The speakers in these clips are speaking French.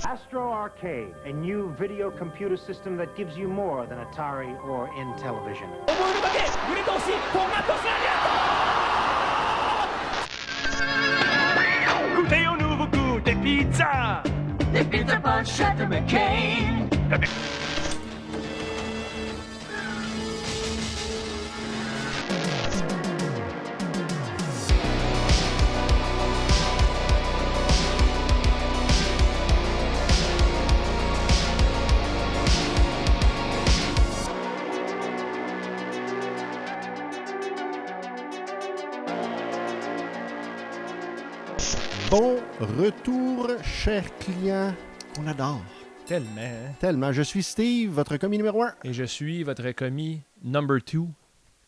Astro Arcade, a new video computer system that gives you more than Atari or Intellivision. Goûtez au nouveau goût des pizzas! Des Pizza Punch at the McCain. Bon retour, chers clients qu'on adore. Tellement. Hein? Tellement. Je suis Steve, votre commis numéro 1. Et je suis votre commis number 2.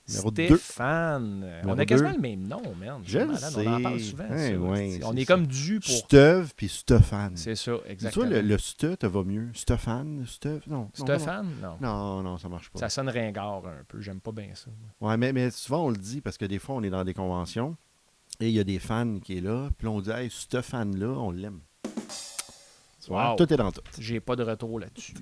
Numéro deux. Stéphane. Numéro On a quasiment deux. le même nom, man. Je C'est le malade, sais. On en parle souvent. Hein, ça. ouais, On c'est est ça. comme dû pour... Steve puis Stéphane. C'est ça, Tu exactement. vois, le Ste te va mieux. Stéphane, Steph, non. Stéphane? Non. Non, ça marche pas. Ça sonne ringard un peu. J'aime pas bien ça. Ouais, mais souvent on le dit parce que des fois on est dans des conventions et il y a des fans qui est là, puis là, on dit hey, ce fan-là, on l'aime. Tu vois, Wow. tout est dans tout. J'ai pas de retour là-dessus.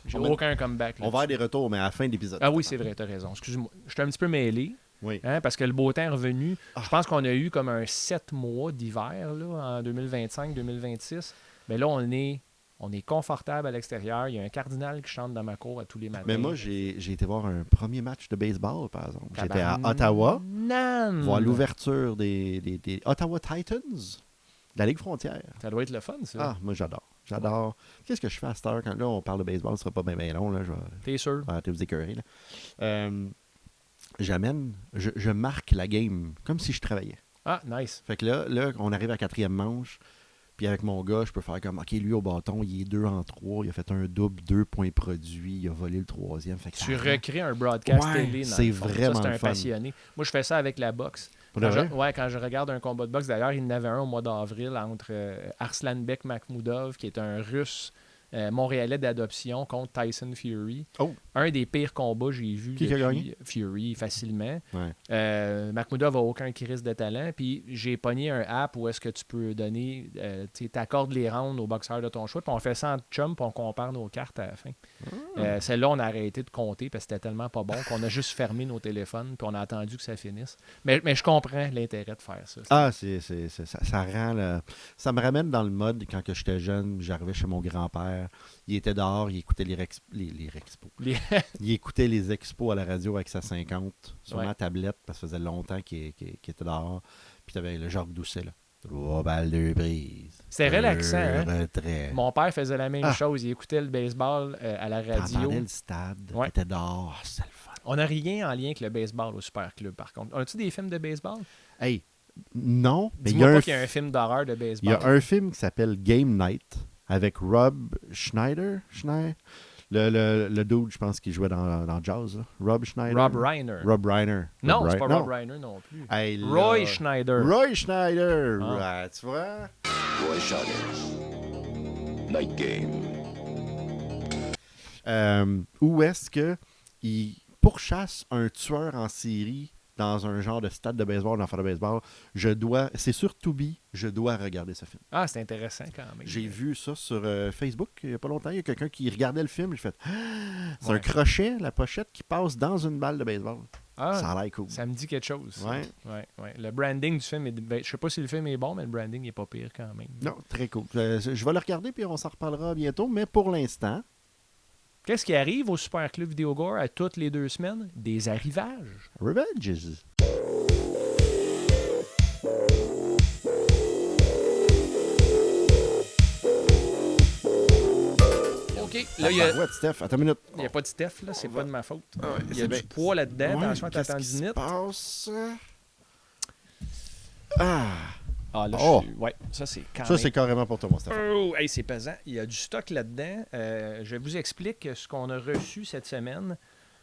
J'ai On va- aucun comeback On va avoir des retours, mais à la fin de l'épisode. Ah oui, c'est vrai, t'as raison. Excuse-moi. Je suis un petit peu mêlé. Oui. Hein, parce que le beau temps est revenu. Ah. Je pense qu'on a eu comme un 7 mois d'hiver là, en 2025-2026. Mais là, on est confortable à l'extérieur. Il y a un cardinal qui chante dans ma cour à tous les matins. Mais moi, j'ai été voir un premier match de baseball, par exemple. J'étais à Ottawa, Nan! voir l'ouverture des Ottawa Titans de la Ligue frontière. Ça doit être le fun, ça. Ah, moi, j'adore. J'adore. Qu'est-ce que je fais à cette heure? Quand là, on parle de baseball, ce sera pas bien long. Là, je vais T'es sûr? arrêter de vous écœurer. Là. Je marque la game comme si je travaillais. Ah, nice. Fait que là, on arrive à la 4e manche. Puis avec mon gars, je peux faire comme, OK, lui au bâton, il est 2 en 3. Il a fait un double, 2 points produits. Il a volé le 3e. Fait que Tu ça rend- recrées un broadcast Ouais, télé. Dans c'est le fond. vraiment Ça, c'est le un fun. passionné. Moi, je fais ça avec la boxe. Pour de vrai? Quand je regarde un combat de boxe, d'ailleurs, il y en avait un au mois d'avril entre Arslanbek Makhmoudov, qui est un Russe montréalais d'adoption, contre Tyson Fury. Oh. Un des pires combats que j'ai vus Qui a depuis gagné? Fury, facilement. Ouais. Makhmoudov n'a aucun crise de talent. Puis j'ai pogné un app où est-ce que tu peux donner, tu accordes les rounds aux boxeurs de ton choix, puis on fait ça en chum, puis on compare nos cartes à la fin. Celle-là, on a arrêté de compter parce que c'était tellement pas bon qu'on a juste fermé nos téléphones, puis on a attendu que ça finisse. Mais je comprends l'intérêt de faire ça. Ah, ça rend ça me ramène dans le mode quand que j'étais jeune, j'arrivais chez mon grand-père, il était dehors, il écoutait les expos. Il écoutait les expos à la radio avec sa 50 sur Ouais. ma tablette parce que ça faisait longtemps qu'il était dehors. Puis t'avais le Jacques Doucet là. 3 balles de brise. C'était relaxant, hein? Retrait. Mon père faisait la même Ah. chose. Il écoutait le baseball à la radio. T'entendais le stade, Ouais. t'étais dehors, ah, c'est le fun. On n'a rien en lien avec le baseball au Super Club, par contre. As-tu des films de baseball? Hey, non, mais il y Dis-moi a pas un qu'il y a un film d'horreur de Il baseball. y a un film qui s'appelle Game Night avec Rob Schneider. Le dude, je pense, qui jouait dans Jaws. Là. Rob Schneider. Rob Reiner. Rob Reiner. Non, Rob c'est pas Reiner. Rob Reiner non plus. Hey, là. Roy Schneider. Roy Schneider. Ah. Ouais, tu vois? Roy Schneider. Night Game. Où est-ce qu'il pourchasse un tueur en série dans un genre de stade de baseball, d'enfant de baseball? C'est sur Tubi, je dois regarder ce film. Ah, c'est intéressant quand même. J'ai vu ça sur Facebook il n'y a pas longtemps. Il y a quelqu'un qui regardait le film. J'ai fait c'est un Ouais. crochet, la pochette qui passe dans une balle de baseball. Ah, Ça a l'air cool. ça me dit quelque chose. ça. Ouais. Ouais. Le branding du film, je sais pas si le film est bon, mais le branding n'est pas pire quand même. Non, très cool. Je vais le regarder puis on s'en reparlera bientôt. Mais pour l'instant, Qu'est-ce qui arrive au Super Club Vidéogore à toutes les 2 semaines? Des arrivages. Revenges. OK. Là, il y a... Ouais, Steph, attends une minute. Il n'y a pas de Steph, là, c'est pas de ma faute. Ah ouais, Il y a c'est du bien. poids là-dedans, Ouais, attention à ta qu'est-ce qui se tendinite. passe? Ah, Ah, là, Oh. ouais, ça, c'est quand ça même... c'est carrément pour toi, mon Steph. Oh, hey, c'est pesant. Il y a du stock là-dedans. Je vous explique ce qu'on a reçu cette semaine.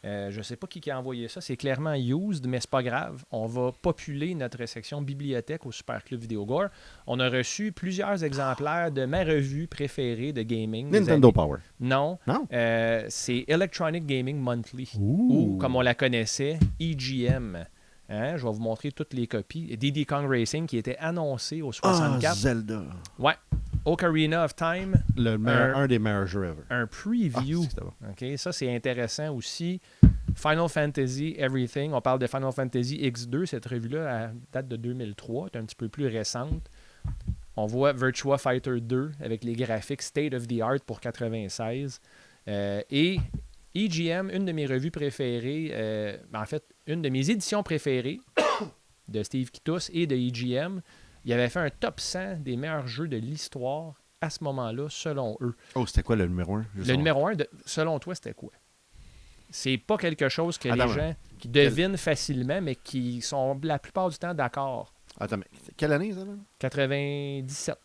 Je ne sais pas qui a envoyé ça. C'est clairement used, mais c'est pas grave. On va populer notre section bibliothèque au Super Club Vidéogore. On a reçu plusieurs exemplaires de ma revue préférée de gaming. des Nintendo années- Power. Non. Non? C'est Electronic Gaming Monthly. Ouh. Ou, comme on la connaissait, EGM. Hein, je vais vous montrer toutes les copies. Diddy Kong Racing qui était annoncé au Ah, 64. Zelda. Ouais. Ocarina of Time, Un des meilleurs jeux ever. un preview. Ah, c'était bon. OK, ça, c'est intéressant aussi. Final Fantasy Everything. On parle de Final Fantasy X2. Cette revue-là elle date de 2003. C'est un petit peu plus récente. On voit Virtua Fighter 2 avec les graphiques State of the Art pour 96. Et EGM, une de mes revues préférées, en fait, une de mes éditions préférées de Steve Kittus et de EGM, il avait fait un top 100 des meilleurs jeux de l'histoire à ce moment-là, selon eux. Oh, c'était quoi le numéro 1? Le numéro 1, selon toi, c'était quoi? C'est pas quelque chose que Attends, les gens devinent facilement, mais qui sont la plupart du temps d'accord. Attends, mais quelle année, ça, là? 97.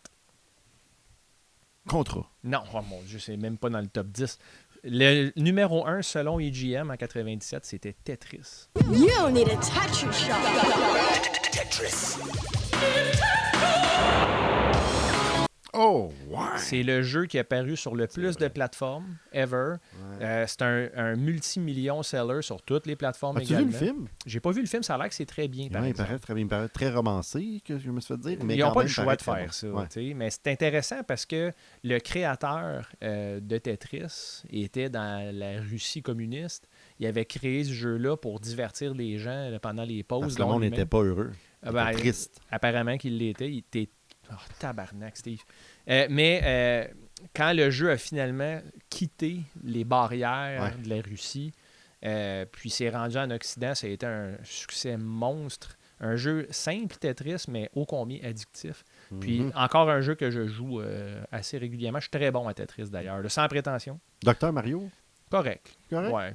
Contrat. Non, oh mon Dieu, c'est même pas dans le top 10. Le numéro 1, selon EGM, en 97, c'était Tetris. You need a Tetris shop. Oh, ouais! C'est le jeu qui est apparu sur le plus de plateformes ever. C'est un multimillion seller sur toutes les plateformes As-tu également. vu le film? J'ai pas vu le film, ça a l'air que c'est très bien. Par Il exemple. paraît très bien, il paraît très romancé, que je me suis fait dire. Mais Ils n'ont quand pas même, le choix paraît de très faire bon. ça. Ouais. Tu sais. Mais c'est intéressant parce que le créateur de Tetris était dans la Russie communiste. Il avait créé ce jeu-là pour divertir les gens pendant les pauses. Parce que le monde longuement. n'était pas heureux. Ah ben, Triste. Apparemment qu'il l'était. Il était... Oh, tabarnak, Steve. Quand le jeu a finalement quitté les barrières de la Russie, puis s'est rendu en Occident, ça a été un succès monstre. Un jeu simple, Tetris, mais ô combien addictif. Puis encore un jeu que je joue assez régulièrement. Je suis très bon à Tetris, d'ailleurs. Sans prétention. Docteur Mario? Correct. Correct? Ouais.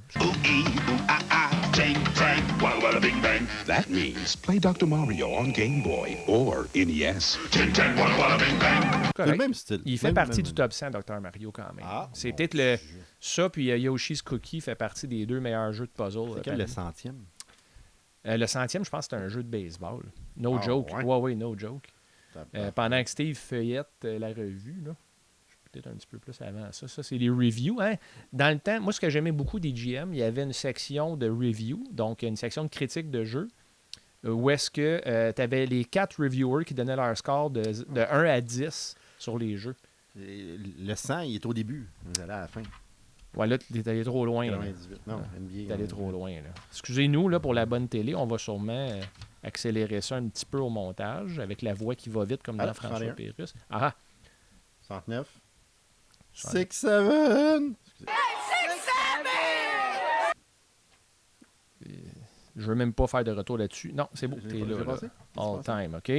Ting tang, walla walla bing bang. That means play Dr. Mario on Game Boy or NES. Ting tang, walla walla bing bang. C'est Correct. le même style. Il fait partie du top 100, Dr. Mario, quand même. Ah, c'est mon peut-être Dieu. ça, puis Yoshi's Cookie fait partie des 2 meilleurs jeux de puzzle. C'est quel le centième? Le 100e, je pense que c'est un jeu de baseball. No Ah, joke. ouais? Ouais, no joke. Pendant que Steve feuillette la revue, là, peut-être un petit peu plus avant ça. Ça, c'est les reviews. Hein? Dans le temps, moi, ce que j'aimais beaucoup des GM, il y avait une section de review, donc une section de critique de jeu, où est-ce que tu avais les 4 reviewers qui donnaient leur score de 1 à 10 sur les jeux. Le 100, il est au début. Vous allez à la fin. Ouais, là, t'es allé trop loin. 98. Non, NBA. T'es allé trop loin. Là. Excusez-nous là, pour la bonne télé. On va sûrement accélérer ça un petit peu au montage avec la voix qui va vite comme dans François 61. Pérusse. Ah, 109. 69. 6-7. Je veux même pas faire de retour là-dessus. Non, c'est beau. T'es là. passé? All time, OK?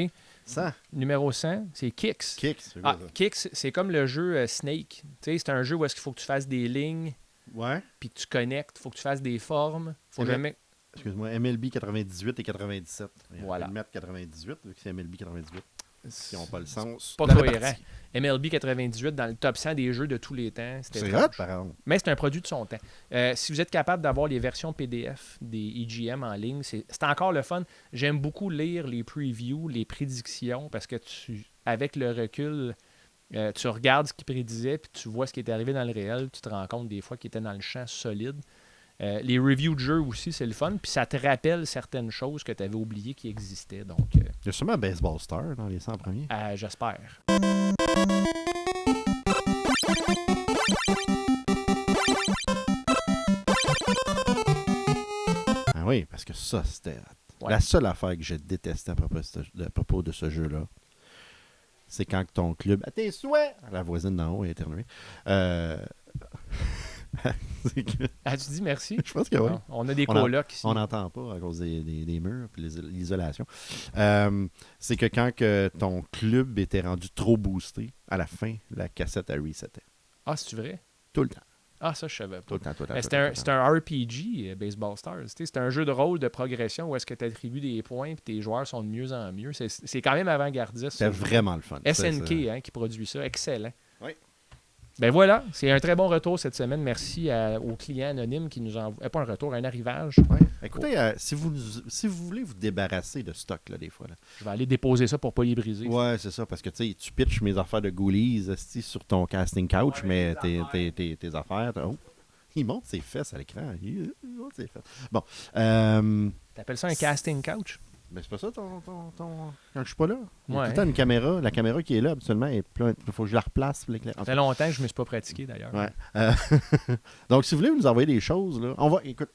100. Numéro 100, c'est Kicks. Kicks. c'est Ah, quoi, ça? Kicks, c'est comme le jeu Snake. Tu sais, c'est un jeu où est-ce qu'il faut que tu fasses des lignes, Ouais. puis que tu connectes. Il faut que tu fasses des formes. Faut Ouais. jamais... Excuse-moi, MLB 98 et 97. Voilà. On va le mettre 98, vu que c'est MLB 98. Qui n'ont pas le sens. Pas de la cohérent. partie. MLB 98 dans le top 100 des jeux de tous les temps. C'était C'est étrange. hot, par exemple. Mais c'est un produit de son temps. Si vous êtes capable d'avoir les versions PDF des EGM en ligne, c'est encore le fun. J'aime beaucoup lire les previews, les prédictions, parce que avec le recul, tu regardes ce qu'il prédisait, puis tu vois ce qui est arrivé dans le réel, tu te rends compte des fois qu'il était dans le champ solide. Les reviews de jeux aussi, c'est le fun, puis ça te rappelle certaines choses que tu avais oubliées qui existaient. Donc, Il y a sûrement un Baseball Star dans les 100 premiers. j'espère. Ah oui, parce que ça, c'était Ouais. la seule affaire que je détestais à propos de ce jeu-là. C'est quand ton club, à tes souhaits, la voisine d'en haut a éternué. C'est que- Ah, tu dis merci? je pense que oui. Non, on a des On colocs ici. On n'entend pas à cause des murs et l'isolation. C'est que quand que ton club était rendu trop boosté, à la fin, la cassette a reseté. Ah, c'est vrai? Tout le temps. Ah, ça, je savais pas. Tout le temps, tout le temps. Mais tout C'est le un, temps. c'est un RPG, Baseball Stars. Tu sais, c'est un jeu de rôle de progression où est-ce que tu attribues des points et tes joueurs sont de mieux en mieux. C'est quand même avant-gardiste. C'était ça. vraiment le fun. SNK C'est- hein, qui produit ça. Excellent. Oui. Ben voilà, c'est un très bon retour cette semaine. Merci aux clients anonymes qui nous envoient. Pas un retour, un arrivage. Ouais. Écoutez, si vous voulez vous débarrasser de stock, là, des fois. Là. Je vais aller déposer ça pour pas les briser. Ouais, c'est ça, parce que tu sais, tu pitches mes affaires de ghoulies esti, sur ton casting couch, mais tes affaires. Oh, il monte ses fesses à l'écran. Il monte ses fesses. Bon. T'appelles ça un casting couch? Mais c'est pas ça ton... Quand je suis pas là. Il y a Ouais. tout le temps une caméra. La caméra qui est là, habituellement, il faut que je la replace pour l'éclairage. Ça fait longtemps que je me suis pas pratiqué, d'ailleurs. Ouais. Donc, si vous voulez nous envoyer des choses, là, écoute,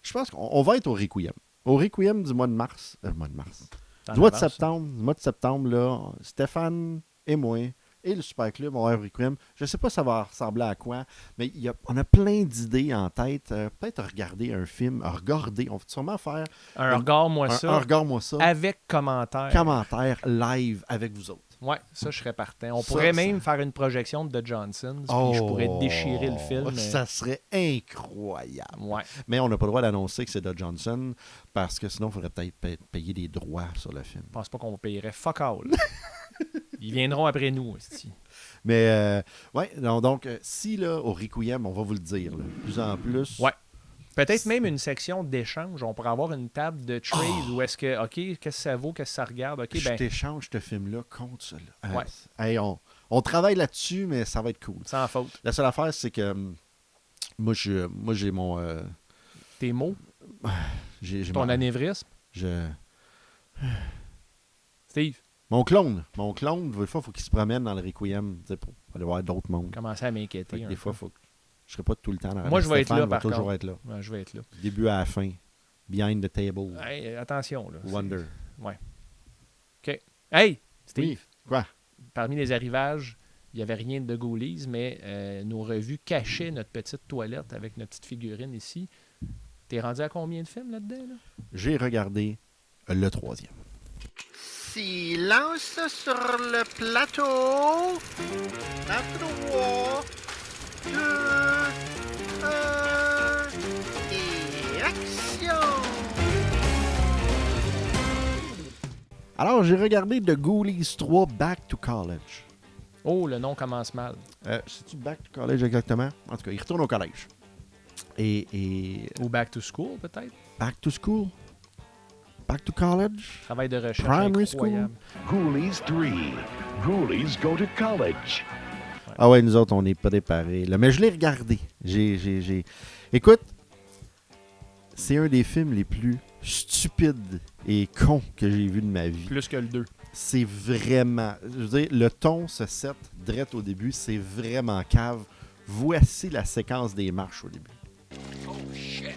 je pense qu'on va être au Requiem. Au Requiem du mois de mars. T'en Du mois de avances, septembre, là, Stéphane et moi et le Super Club vont avoir un Requiem. Je ne sais pas ça va ressembler à quoi, mais on a plein d'idées en tête. Peut-être regarder un film, regarder. On va sûrement faire Regarde-moi ça. regarde-moi ça. Avec commentaire. Commentaire live avec vous autres. Ouais, ça, je serais partant. On Ça, pourrait ça- même faire une projection de The Johnsons, puis je pourrais déchirer le film. Ça serait incroyable. Ouais. Mais on n'a pas le droit d'annoncer que c'est de Johnson parce que sinon, il faudrait peut-être payer des droits sur le film. Je pense pas qu'on payerait fuck all. Ils viendront après nous, aussi. Mais, ouais, donc, si, là, au Requiem, on va vous le dire, là, de plus en plus. Ouais. Peut-être même une section d'échange. On pourrait avoir une table de trade où est-ce que, OK, qu'est-ce que ça vaut, qu'est-ce que ça regarde? OK, Je ben, t'échange ce film-là contre celui-là. Ouais. Hey, on travaille là-dessus, mais ça va être cool. sans faute. La seule affaire, c'est que moi, j'ai mon... Tes mots, j'ai ton mon- anévrisme. Steve, Mon clone, des fois, il faut qu'il se promène dans le Requiem, tu sais, pour aller voir d'autres mondes. commencez à m'inquiéter. Fait que un des fois, peu. faut que je serai pas tout le temps dans la Moi, je vais être Stéphane là, va par toujours contre. être là. Ouais, je vais être là. Du début à la fin. Behind the table. Hey, attention, là. Wonder. OK. Hey, Steve, Oui. Quoi? parmi les arrivages, il n'y avait rien de Ghoulies, mais nos revues cachaient notre petite toilette avec notre petite figurine ici. T'es rendu à combien de films là-dedans? Là? J'ai regardé le 3e. Silence sur le plateau. À 3, 2, 1, et action! Alors, j'ai regardé The Ghoulies 3 Back to College. Oh, le nom commence mal. C'est-tu Back to College exactement? En tout cas, il retourne au collège. Et Ou Back to School, peut-être? Back to School? Back to College? Travail de recherche Primary incroyable. Ghoulies 3. Ghoulies go to college. Ah ouais, nous autres, on n'est pas préparés. Là. Mais je l'ai regardé. Écoute, c'est un des films les plus stupides et cons que j'ai vu de ma vie. Plus que le 2. C'est vraiment... Je veux dire, le ton se set direct au début. C'est vraiment cave. Voici la séquence des marches au début. Oh shit.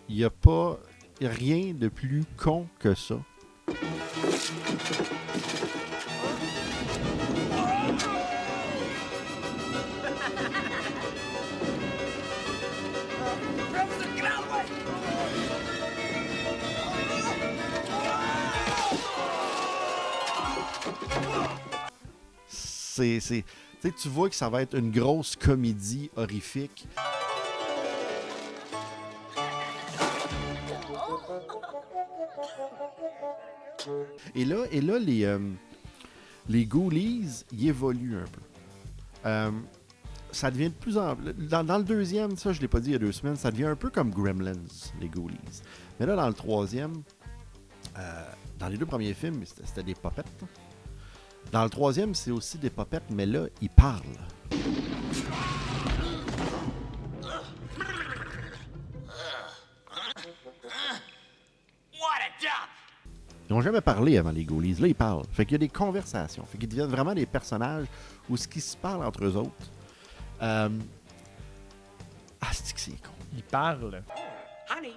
Il n'y a pas rien de plus con que ça. Tu vois que ça va être une grosse comédie horrifique. Et là les Ghoulies, ils évoluent un peu. Ça devient de plus en plus... Dans le deuxième, ça je l'ai pas dit il y a 2 semaines, ça devient un peu comme Gremlins, les Ghoulies. Mais là, dans le troisième, dans les 2 premiers films, c'était des popettes. Dans le troisième, c'est aussi des popettes, mais là, ils parlent. Ils n'ont jamais parlé avant les Ghoulies. Là, ils parlent. Fait qu'il y a des conversations. Fait qu'ils deviennent vraiment des personnages où ce qui se parle entre eux autres. C'est que c'est con. Il parle. Honey,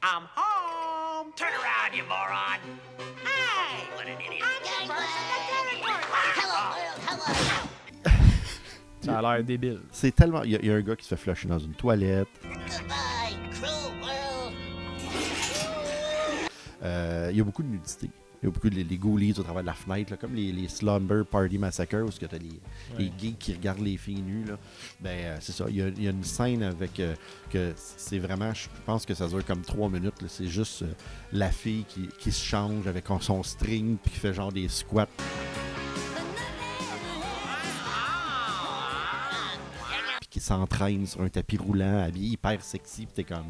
I'm home. Turn around, you moron. Hey, what an idiot. Hello, world, hello. Ça a l'air débile. C'est tellement... Il y a un gars qui se fait flusher dans une toilette. Goodbye, cruel world. Il y a beaucoup de nudité. Il y a beaucoup de les Ghoulies au travers de la fenêtre, là, comme les Slumber Party Massacre, où tu as les gays qui regardent les filles nues. Là. C'est ça. Il y a une scène avec... que c'est vraiment... Je pense que ça dure comme 3 minutes. Là. C'est juste la fille qui se change avec son string puis qui fait genre des squats. Puis qui s'entraîne sur un tapis roulant, habillé hyper sexy. Puis t'es comme...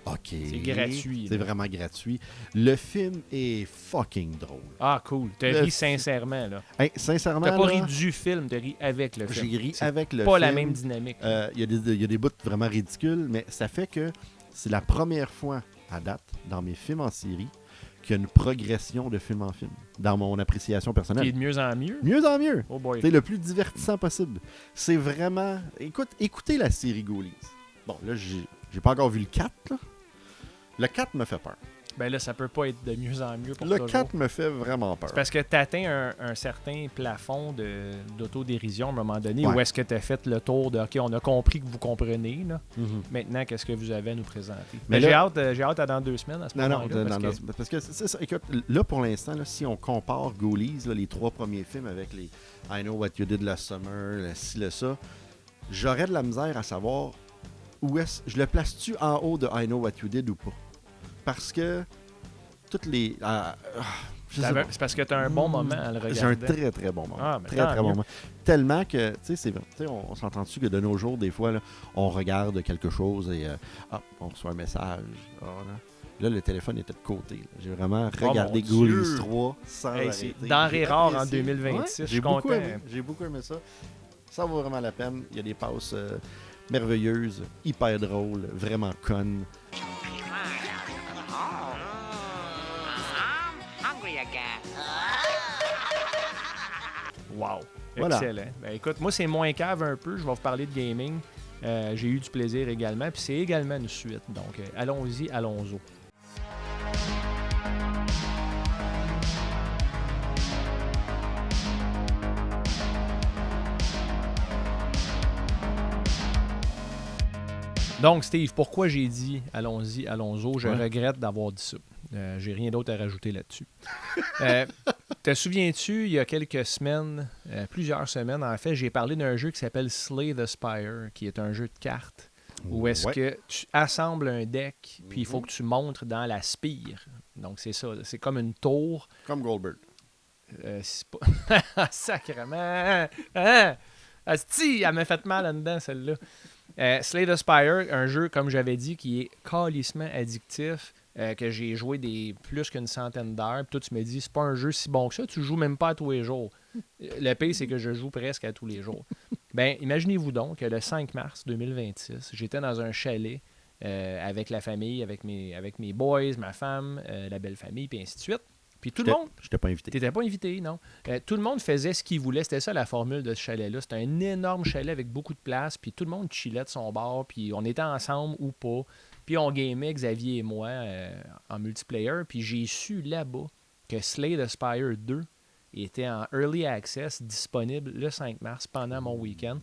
OK. C'est gratuit. C'est là. vraiment gratuit. Le film est fucking drôle. Ah, cool. T'as Le ri sincèrement, là. Hey, sincèrement, T'as pas là, ri du film, t'as ri avec le film. j'ai ri C'est avec le pas film. la même dynamique. Il y a des bouts vraiment ridicules, mais ça fait que c'est la première fois à date, dans mes films en série, qu'il y a une progression de film en film, dans mon appréciation Qui est personnelle. de mieux en mieux. Mieux en mieux. Oh boy. C'est le plus divertissant possible. C'est vraiment... Écoutez la série Ghoulies. Bon, là, j'ai pas encore vu le 4, là. Le 4 me fait peur. Ben là, ça peut pas être de mieux en mieux pour Le toujours. 4 me fait vraiment peur. C'est parce que tu atteins un certain plafond d'autodérision à un moment donné, Ouais. où est-ce que tu as fait le tour de OK, on a compris que vous comprenez. Là. Mhm. Maintenant, qu'est-ce que vous avez à nous présenter? Mais Mais là- j'ai hâte à dans 2 semaines à ce Non, moment-là. parce que c'est ça. Écoute, là, pour l'instant, là, si on compare Ghoulies, là, les 3 premiers films avec les I Know What You Did Last Summer, le ci, le ça, j'aurais de la misère à savoir où est-ce... Je le place-tu en haut de I Know What You Did ou pas? Parce que toutes les... je sais pas. C'est parce que tu as un bon moment à le regarder. J'ai un très, très bon moment. Ah, mais très, tant très bon mieux. moment. Tellement que, tu sais, c'est vrai. Tu sais, on s'entend dessus que de nos jours, des fois, là, on regarde quelque chose et on reçoit un message. Là, le téléphone était de côté. Là. J'ai vraiment regardé mon Dieu. Ghoulies 3 sans Hey, arrêter. c'est denrée J'ai rare en apprécié. 2026, je suis beaucoup content. aimé. J'ai beaucoup aimé ça. Ça vaut vraiment la peine. Il y a des passes merveilleuses, hyper drôles, vraiment connes. I'm hungry again. Wow. Voilà. Excellent. Ben, écoute, moi, c'est moins cave un peu. Je vais vous parler de gaming. J'ai eu du plaisir également. Puis c'est également une suite. Donc, allons-y, allons-y. Donc, Steve, pourquoi j'ai dit allons-y, allons-y? Je Ouais. regrette d'avoir dit ça. J'ai rien d'autre à rajouter là-dessus. Te souviens-tu, il y a quelques semaines, plusieurs semaines, en fait, j'ai parlé d'un jeu qui s'appelle Slay the Spire, qui est un jeu de cartes où est-ce Ouais. que tu assembles un deck, puis il faut que tu montres dans la spire. Donc, c'est ça. C'est comme une tour. Comme Goldberg. C'est pas... Sacrement! Hein? Asti, elle m'a fait mal là-dedans, celle-là. Slay the Spire, un jeu, comme j'avais dit, qui est calissement addictif, que j'ai joué plus qu'une centaine d'heures. Puis toi, tu me dis, c'est pas un jeu si bon que ça, tu joues même pas à tous les jours. Le pire, c'est que je joue presque à tous les jours. Ben, imaginez-vous donc que le 5 mars 2026, j'étais dans un chalet avec la famille, avec mes boys, ma femme, la belle famille, puis ainsi de suite. Puis tout le monde... Je t'ai pas invité. T'étais pas invité, non. Tout le monde faisait ce qu'il voulait. C'était ça la formule de ce chalet-là. C'était un énorme chalet avec beaucoup de place. Puis tout le monde chillait de son bord. Puis on était ensemble ou pas. Puis on gamait, Xavier et moi, en multiplayer. Puis j'ai su là-bas que Slay the Spire 2 était en Early Access, disponible le 5 mars pendant mon week-end.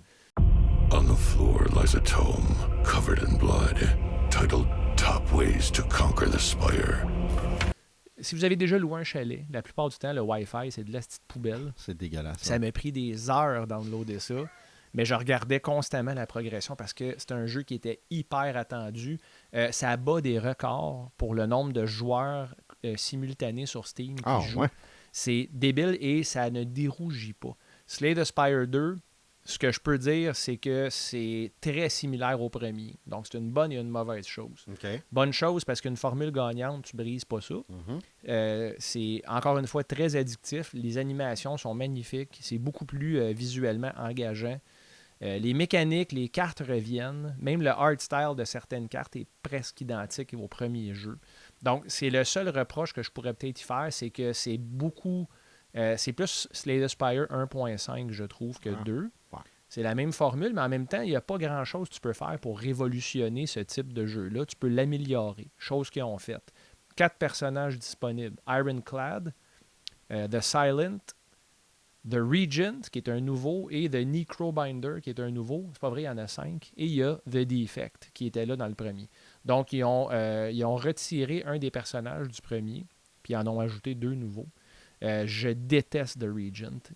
On the floor lies a tome covered in blood, titled Top Ways to Conquer the Spire. Si vous avez déjà loué un chalet, la plupart du temps, le Wi-Fi, c'est de la petite poubelle. C'est dégueulasse. Ça m'a pris des heures downloader ça. Mais je regardais constamment la progression parce que c'est un jeu qui était hyper attendu. Ça bat des records pour le nombre de joueurs simultanés sur Steam qui jouent. Ouais. C'est débile et ça ne dérougit pas. Slay the Spire 2, ce que je peux dire, c'est que c'est très similaire au premier. Donc, c'est une bonne et une mauvaise chose. OK. Bonne chose parce qu'une formule gagnante, tu brises pas ça. C'est encore une fois très addictif. Les animations sont magnifiques. C'est beaucoup plus visuellement engageant. Les mécaniques, les cartes reviennent. Même le art style de certaines cartes est presque identique au premier jeu. Donc, c'est le seul reproche que je pourrais peut-être y faire, c'est que c'est beaucoup... c'est plus Slay the Spire 1.5, je trouve, que 2. Ouais. C'est la même formule, mais en même temps, il n'y a pas grand-chose que tu peux faire pour révolutionner ce type de jeu-là. Tu peux l'améliorer, chose qu'ils ont faite. 4 personnages disponibles. Ironclad, The Silent, The Regent, qui est un nouveau, et The Necrobinder, qui est un nouveau. C'est pas vrai, il y en a 5. Et il y a The Defect, qui était là dans le premier. Donc, ils ont retiré un des personnages du premier, puis ils en ont ajouté 2 nouveaux. Je déteste The Regent.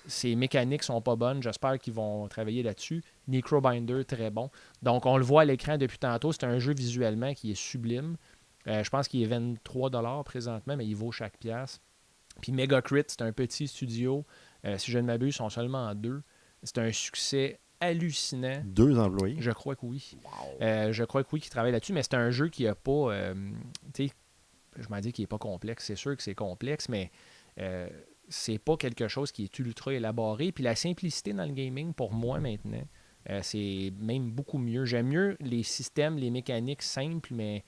Ses mécaniques sont pas bonnes. J'espère qu'ils vont travailler là-dessus. Necrobinder, très bon. Donc, on le voit à l'écran depuis tantôt. C'est un jeu visuellement qui est sublime. Je pense qu'il est 23$ présentement, mais il vaut chaque pièce. Puis Megacrit, c'est un petit studio. Si je ne m'abuse, ils sont seulement 2. C'est un succès hallucinant. 2 employés? Je crois que oui. Je crois que oui, qu'il travaille là-dessus, mais c'est un jeu qui n'a pas... tu sais, je m'en dis qu'il n'est pas complexe. C'est sûr que c'est complexe, mais c'est pas quelque chose qui est ultra élaboré. Puis la simplicité dans le gaming, pour moi, maintenant, c'est même beaucoup mieux. J'aime mieux les systèmes, les mécaniques simples, mais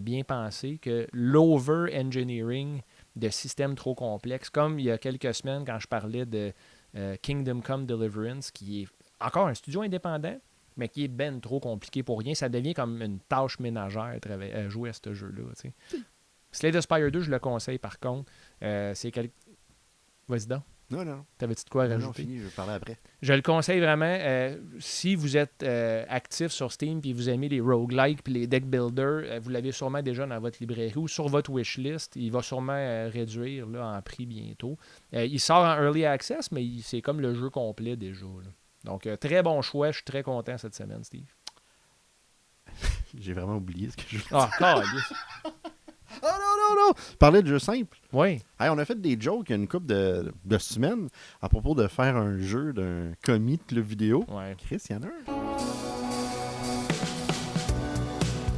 bien pensés, que l'over-engineering de systèmes trop complexes. Comme il y a quelques semaines, quand je parlais de Kingdom Come Deliverance, qui est encore un studio indépendant, mais qui est ben trop compliqué pour rien. Ça devient comme une tâche ménagère jouer à ce jeu-là. Tu sais. Slay the Spire 2, je le conseille par contre. C'est Vas-y donc. Non. T'avais-tu de quoi Non, rajouter? fini, je vais parler après. Je le conseille vraiment. Si vous êtes actif sur Steam et vous aimez les roguelikes et les deck builders, vous l'avez sûrement déjà dans votre librairie ou sur votre wishlist. Il va sûrement réduire là, en prix bientôt. Il sort en Early Access, mais c'est comme le jeu complet déjà. Là. Donc, très bon choix. Je suis très content cette semaine, Steve. J'ai vraiment oublié ce que je voulais Ah, câlisse. Oh non! Parler de jeux simples. Oui. Hey, on a fait des jokes il y a une couple de semaines à propos de faire un jeu d'un commis de club vidéo. Ouais. Chris, il y en a un.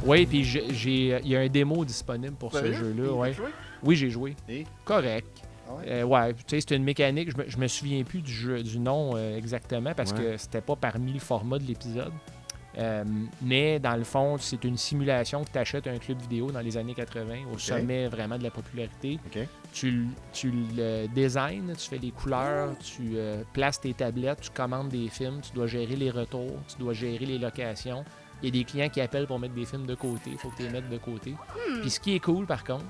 Oui, puis il y a un démo disponible pour ce jeu-là. Ouais. Oui, j'ai joué. Et? Correct. Ah ouais, tu sais, c'est une mécanique. Je me souviens plus du nom exactement parce que c'était pas parmi le format de l'épisode. Mais dans le fond, c'est une simulation que tu achètes un club vidéo dans les années 80 au sommet vraiment de la popularité. Okay. Tu le designs, tu fais les couleurs, tu places tes tablettes, tu commandes des films, tu dois gérer les retours, tu dois gérer les locations. Il y a des clients qui appellent pour mettre des films de côté, il faut que tu les mettes de côté. Puis ce qui est cool par contre,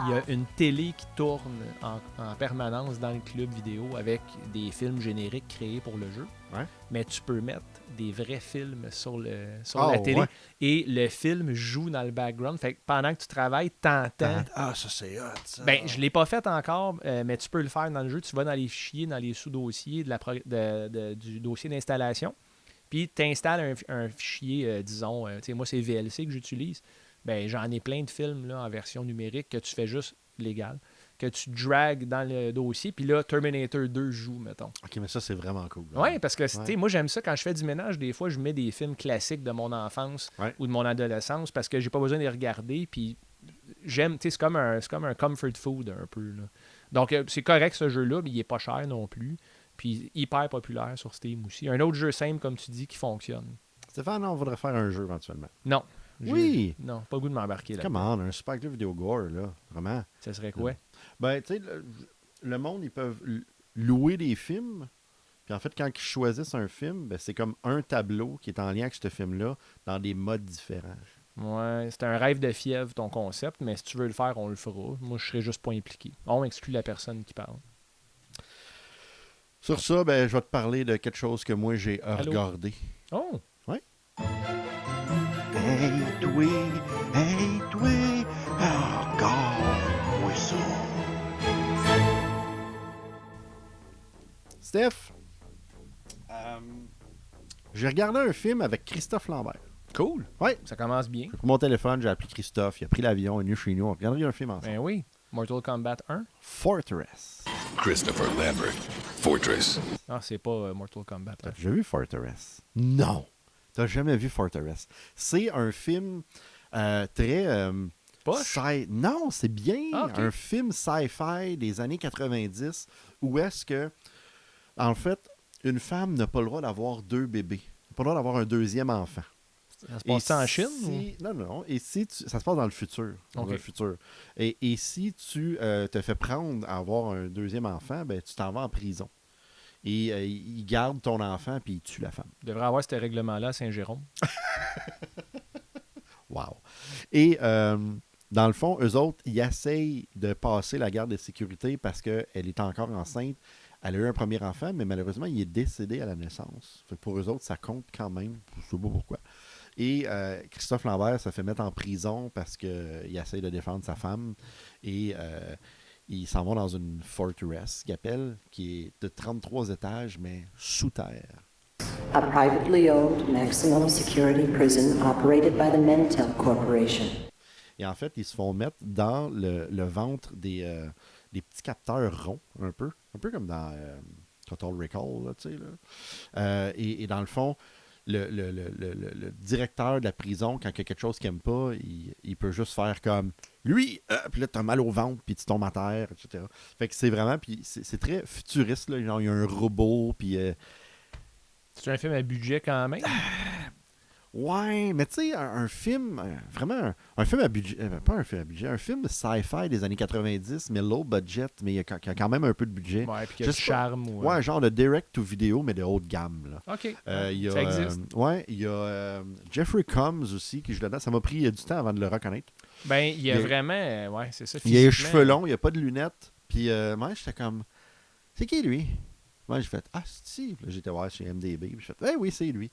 il y a une télé qui tourne en permanence dans le club vidéo avec des films génériques créés pour le jeu. Ouais. Mais tu peux mettre des vrais films sur la télé et le film joue dans le background. Fait que pendant que tu travailles, t'entends. Ah, ça c'est hot, ça. Ben, je l'ai pas fait encore, mais tu peux le faire dans le jeu. Tu vas dans les fichiers, dans les sous-dossiers du dossier d'installation. Puis tu installes un fichier, disons, moi c'est VLC que j'utilise. Ben, j'en ai plein de films là, en version numérique que tu fais juste légal, que tu dragues dans le dossier, puis là, Terminator 2 joue, mettons. OK, mais ça, c'est vraiment cool. Oui, parce que moi, j'aime ça. Quand je fais du ménage, des fois, je mets des films classiques de mon enfance ou de mon adolescence parce que j'ai pas besoin de les regarder, puis j'aime, c'est comme un comfort food un peu. Là. Donc, c'est correct ce jeu-là, mais il est pas cher non plus, puis hyper populaire sur Steam aussi. Un autre jeu simple, comme tu dis, qui fonctionne. Stéphane, on voudrait faire un jeu éventuellement. Non. Oui! Non, pas le goût de m'embarquer là. Comment? Un super club vidéo gore, là. Vraiment. Ça serait quoi? Ben, tu sais, le monde, ils peuvent louer des films. Puis en fait, quand ils choisissent un film, ben, c'est comme un tableau qui est en lien avec ce film-là dans des modes différents. Ouais, c'est un rêve de fièvre, ton concept, mais si tu veux le faire, on le fera. Moi, je serais juste pas impliqué. On exclut la personne qui parle. Sur ça, ben, je vais te parler de quelque chose que moi, j'ai regardé. Oh! Ouais. Hey, toi, regarde-moi ça. Steph, j'ai regardé un film avec Christophe Lambert. Cool! Ouais. Ça commence bien. J'ai pris mon téléphone, j'ai appelé Christophe, il a pris l'avion, il est venu chez nous, on a regardé un film ensemble. Ben oui. Mortal Kombat 1? Fortress. Christopher Lambert, Fortress. Ah, c'est pas Mortal Kombat. T'as déjà vu Fortress? Non! T'as jamais vu Fortress. C'est un film très... Poche? Non, c'est bien. Ah, okay. Un film sci-fi des années 90 où est-ce que, en fait, une femme n'a pas le droit d'avoir 2 bébés. Elle n'a pas le droit d'avoir un deuxième enfant. Ça se passe en Chine? Non. Et si ça se passe dans le futur. Dans Okay. le futur. Et si tu te fais prendre à avoir un deuxième enfant, ben, tu t'en vas en prison. Et ils gardent ton enfant puis ils tuent la femme. Tu devrais avoir ce règlement-là à Saint-Jérôme. Wow. Et dans le fond, eux autres, ils essayent de passer la garde de sécurité parce qu'elle est encore enceinte. Elle a eu un premier enfant, mais malheureusement, il est décédé à la naissance. Fait que pour eux autres, ça compte quand même. Je ne sais pas pourquoi. Et Christophe Lambert se fait mettre en prison parce qu'il essaye de défendre sa femme. Et ils s'en vont dans une fortress qu'ils appellent, qui est de 33 étages, mais sous terre. A privately owned maximum security prison operated by the Mentel Corporation. Et en fait, ils se font mettre dans le ventre des petits capteurs ronds, un peu comme dans Total Recall, là, tu sais. Là. Et dans le fond, le directeur de la prison, quand il y a quelque chose qu'il n'aime pas, il peut juste faire comme lui, puis là, tu as mal au ventre, puis tu tombes à terre, etc. Fait que c'est vraiment, puis c'est très futuriste, là, genre il y a un robot, puis... C'est un film à budget quand même? Ouais, mais tu sais, un film, vraiment, un film à budget, pas un film à budget, un film de sci-fi des années 90, mais low budget, mais il y a quand même un peu de budget. Ouais, puis il y a du charme. Ouais, un genre de direct to vidéo, mais de haute gamme. Là. OK, ça existe. Ouais, il y a Jeffrey Combs aussi qui joue là-dedans. Ça m'a pris du temps avant de le reconnaître. Ben, il y a vraiment, ouais, c'est ça. Il a les cheveux longs, il n'y a pas de lunettes, puis moi, j'étais comme, c'est qui lui? Moi, j'ai fait « Ah, si! » J'étais voir chez MDB. J'ai fait « oui, c'est lui. »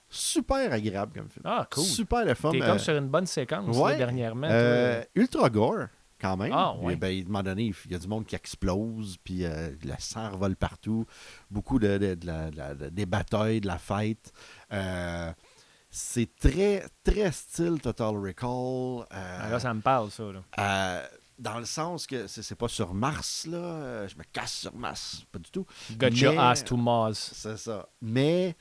Super agréable comme film. Ah, cool. Super le fun. T'es comme sur une bonne séquence ouais, là, dernièrement. Ultra gore, quand même. Ah, ouais. À un moment donné, il y a du monde qui explose, puis le sang revole partout. Beaucoup des batailles, de la fête. C'est très, très style Total Recall. Là, ça me parle, ça. Là. Dans le sens que c'est pas sur Mars, là. Je me casse sur Mars. Pas du tout. Got your ass to Mars. C'est ça. Mais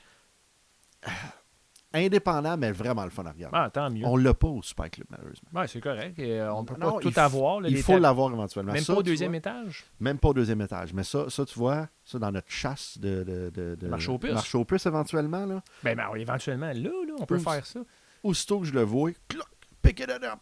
indépendant, mais vraiment le fun à regarder. Ah, tant mieux. On l'a pas au Super Club, malheureusement. Ouais, c'est correct. On peut Non, pas tout avoir. Là, il faut l'avoir éventuellement. Même ça, pas au deuxième étage? Même pas au deuxième étage. Mais ça, tu vois, ça dans notre chasse de marche aux puces. Marche aux puces, éventuellement. Là. Ben, éventuellement, là, on peut faire ça. Aussitôt que je le vois, cloc, pick it up.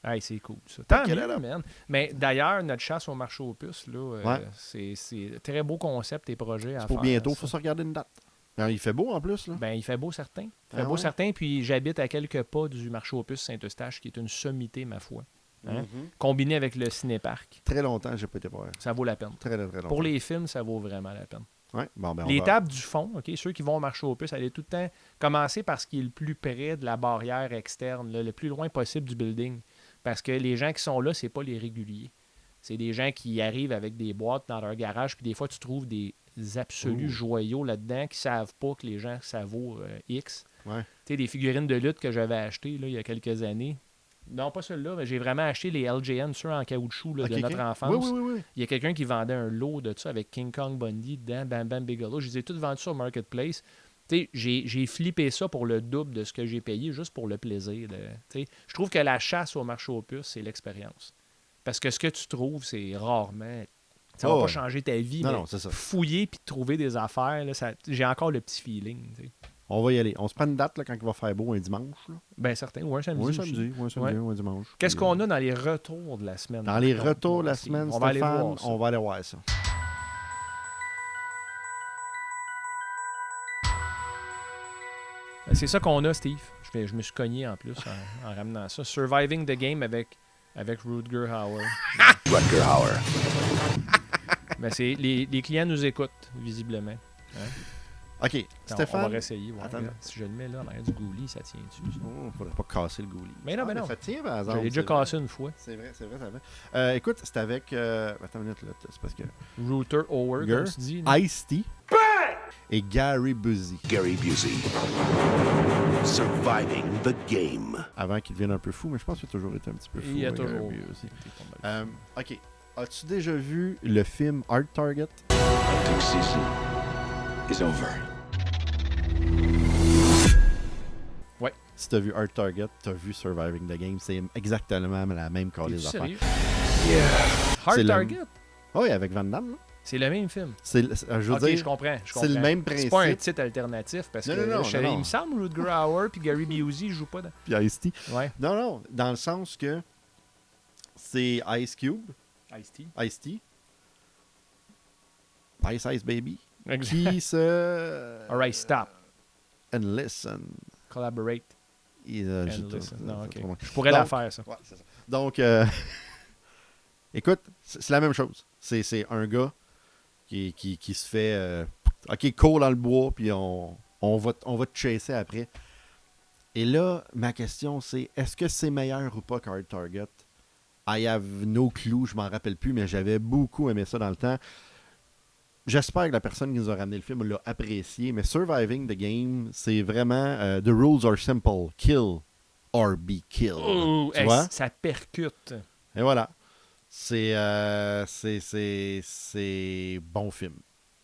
Hey, c'est cool, ça. Tant mieux, man. Mais d'ailleurs, notre chasse au marché aux puces, là, c'est très beau concept et projet à faire. Pour bientôt, il faut se regarder une date. Alors, il fait beau en plus. Là. Ben, il fait beau certain. Il fait beau certain, puis j'habite à quelques pas du marché aux puces Saint-Eustache, qui est une sommité, ma foi. Hein? Combiné avec le cinéparc. Très longtemps, j'ai pas été voir. Ça vaut la peine. Très, très longtemps. Pour les films, ça vaut vraiment la peine. Ouais. Bon, ben, les tables du fond, OK, ceux qui vont au marché aux puces, allez tout le temps commencer par ce qui est le plus près de la barrière externe, là, le plus loin possible du building. Parce que les gens qui sont là, c'est pas les réguliers. C'est des gens qui arrivent avec des boîtes dans leur garage, puis des fois, tu trouves des absolus joyaux là-dedans qui savent pas que les gens, ça vaut X. Ouais. Tu sais, des figurines de lutte que j'avais achetées là, il y a quelques années. Non, pas celles-là, mais j'ai vraiment acheté les LJN, ceux en caoutchouc là, de notre enfance. Oui. Il y a quelqu'un qui vendait un lot de ça avec King Kong Bundy dedans, Bam Bam Bigelow. Je les ai tous vendus sur Marketplace. J'ai flippé ça pour le double de ce que j'ai payé, juste pour le plaisir. Je trouve que la chasse au marché aux puces, c'est l'expérience. Parce que ce que tu trouves, c'est rarement... Ça va pas changer ta vie, mais c'est ça. Fouiller puis trouver des affaires, là, j'ai encore le petit feeling. T'sais. On va y aller. On se prend une date là, quand il va faire beau un dimanche. Là. Ben certain, ou un samedi. Ou un dimanche. Qu'est-ce qu'on a dans les retours de la semaine? Dans les retours de la semaine, on va aller voir ça. On va aller voir ça. C'est ça qu'on a, Steve. Je me suis cogné en plus en ramenant ça. Surviving the Game avec Rutger Hauer. Rutger Hauer. Ben, les clients nous écoutent, visiblement. Hein? OK. Stéphane. On va essayer. Ouais, là, si je le mets là, en arrière du goulis, ça tient dessus. Il faudrait pas casser le goulis. Mais non. Ça tient, par exemple. Je l'ai déjà cassé une fois. C'est vrai, ça va. Écoute, c'est avec... Attends une minute, là. C'est parce que... Rutger Hauer, comme tu dis. Ice-T. Et Gary Busey. Gary Busey. Surviving the Game. Avant qu'il devienne un peu fou, mais je pense qu'il a toujours été un petit peu fou. Il a toujours aussi. OK. As-tu déjà vu le film Hard Target? Hunting season is over. Ouais. Si t'as vu Hard Target, t'as vu Surviving the Game. C'est exactement la même cause des affaires. Hard Target? Oui, avec Van Damme. Là. C'est le même film. Je comprends. C'est le même principe. C'est pas un titre alternatif parce que non. Il me semble Rutger Hauer puis Gary Busey joue pas dans. Puis Ice-T. Ouais. Non, dans le sens que c'est Ice Cube. Ice-T. Ice Baby. Qui se... Alright, stop. And listen. Collaborate. And listen. Non, OK. Je pourrais la faire, ça. Ouais, c'est ça. Donc, écoute, c'est la même chose. C'est un gars qui se fait... OK, court dans le bois, puis on va te chasser après. Et là, ma question, c'est est-ce que c'est meilleur ou pas qu'Hard Target? I have no clue, je m'en rappelle plus, mais j'avais beaucoup aimé ça dans le temps. J'espère que la personne qui nous a ramené le film l'a apprécié, mais Surviving the Game, c'est vraiment The rules are simple. Kill or be killed. Oh, tu vois? Ça percute. Et voilà. C'est bon film.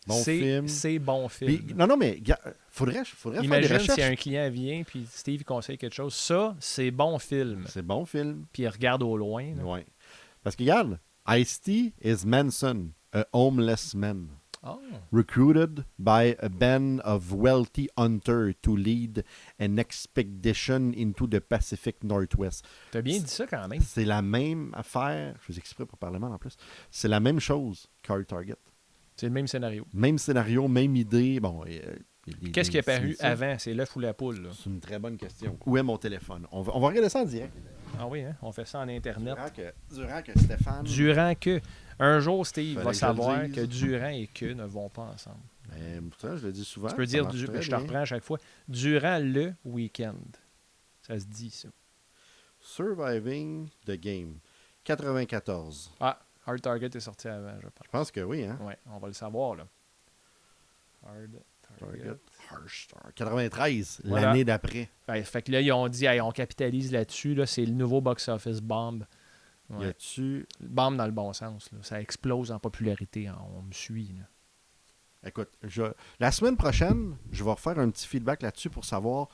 Bon film. C'est bon film. Puis, non, mais faudrait faire des Imagine recherches. si un client vient puis Steve conseille quelque chose. Ça, c'est bon film. C'est bon film. Puis il regarde au loin. Là. Ouais. Parce que regarde, Ice-T is Manson, a homeless man. Oh. Recruited by a band of wealthy hunters to lead an expedition into the Pacific Northwest. T'as bien dit ça quand même. C'est la même affaire. Je vous exprès pour parler mal en plus. C'est la même chose qu'Hard Target. C'est le même scénario. Même scénario, même idée. Bon, Qu'est-ce qui est apparu avant? C'est l'œuf ou la poule? Là? C'est une très bonne question. Où est mon téléphone? On va regarder ça en direct. Ah oui, hein? On fait ça en Internet. Durant que Stéphane... Durant que... Un jour, Steve Fallait va que je savoir le dise. que Durant et que ne vont pas ensemble. Mais pourtant, je le dis souvent. Tu peux ça dire, marche très je te bien. reprends à chaque fois, durant le week-end. Ça se dit, ça. Surviving the Game. 94. Ah, Hard Target est sorti avant, je pense. Je pense que oui, hein? Oui, on va le savoir, là. Hard Target. Target. Harstar. 93, Voilà. l'année d'après. Fait que là, ils ont dit, hey, on capitalise là-dessus. Là, c'est le nouveau box-office bomb. Y Ouais. a-tu... Bomb dans le bon sens. Là. Ça explose en popularité. On me suit. Là. Écoute, la semaine prochaine, je vais refaire un petit feedback là-dessus pour savoir,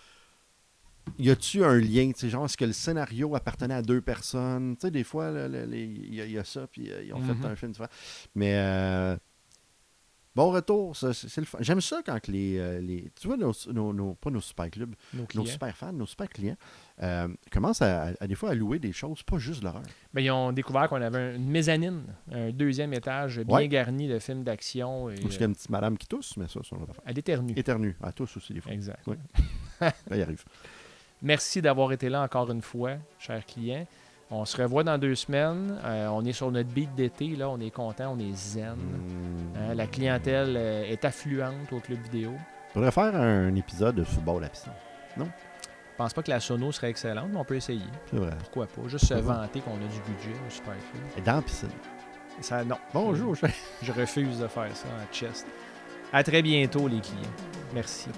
y a-tu un lien, tu sais, genre, est-ce que le scénario appartenait à deux personnes? Tu sais, des fois, il y a ça, puis ils ont fait un film différent. Mais, bon retour, c'est le fun. J'aime ça quand les tu vois, pas nos super clubs, nos super fans, nos super clients, commencent à des fois à louer des choses, pas juste de l'horreur. Ben, ils ont découvert qu'on avait une mezzanine, un deuxième étage bien Ouais. garni de films d'action. Et, Parce qu'il y a une petite madame qui tousse, mais ça, c'est une autre affaire. elle éternue. Éternue. Elle tousse aussi, des fois. Exact. Oui. Là, il arrive. Merci d'avoir été là encore une fois, chers clients. On se revoit dans 2 semaines. On est sur notre beat d'été. Là. On est content, on est zen. La clientèle est affluente au club vidéo. On pourrait faire un épisode de football à la piscine. Non? Je pense pas que la sono serait excellente, mais on peut essayer. C'est vrai. Pourquoi pas? Juste se vanter qu'on a du budget au Super Film. Et dans la piscine. Ça, non. Bonjour, Je refuse de faire ça en chest. À très bientôt, les clients. Merci.